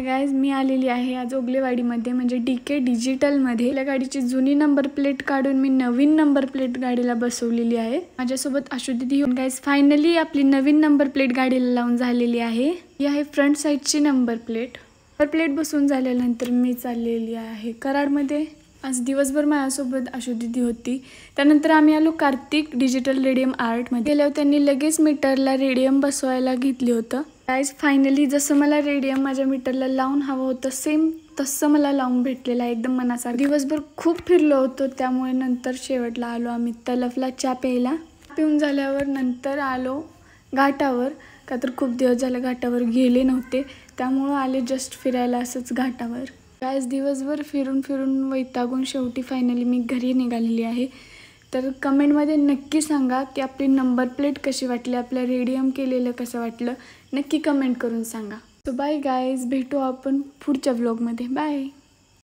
Guys मी आलेली आहे आज ओगलेवाडीमध्ये म्हणजे DK डिजिटलमध्ये। आपल्या गाडीची जुनी नंबर प्लेट काढून मी नवीन नंबर प्लेट गाडीला बसवलेली आहे। माझ्यासोबत आशुदीदी गाइज फायनली आपली नवीन नंबर प्लेट गाडीला लावून झालेली आहे। ही आहे फ्रंट साइडची नंबर प्लेट। नंबर प्लेट बसवून झाल्यानंतर मी चाललेली आहे कराडमध्ये। आज दिवसभर माझ्यासोबत आशुदीदी होती। त्यानंतर आम्ही आलो कार्तिक डिजिटल रेडियम आर्ट मध्ये। गेल्यावर त्यांनी लगेच मीटरला रेडियम बसवायला घेतले होतं। गाइज फायनली जसं मला रेडियम माझ्या मीटरला लावून हवं होतं सेम तसं मला लावून भेटलेलं आहे एकदम मनासारखं। दिवसभर खूप फिरलो होतो त्यामुळे नंतर शेवटला आलो आम्ही तलफला चहा प्यायला। पिऊन झाल्यावर नंतर आलो घाटावर का तर खूप दिवस झाले घाटावर गेले नव्हते त्यामुळे आले जस्ट फिरायला असंच घाटावर। गाइज दिवसभर फिरून फिरून वैतागून शेवटी फायनली मी घरी निघालेली आहे। तर कमेंटमध्ये नक्की सांगा की आपली नंबर प्लेट कशी वाटली, आपलं रेडियम केलेलं कसं वाटलं, नक्की कमेंट करून सांगा। सो बाय गाइज, भेटू आपण पुढच्या व्लॉगमध्ये। बाय।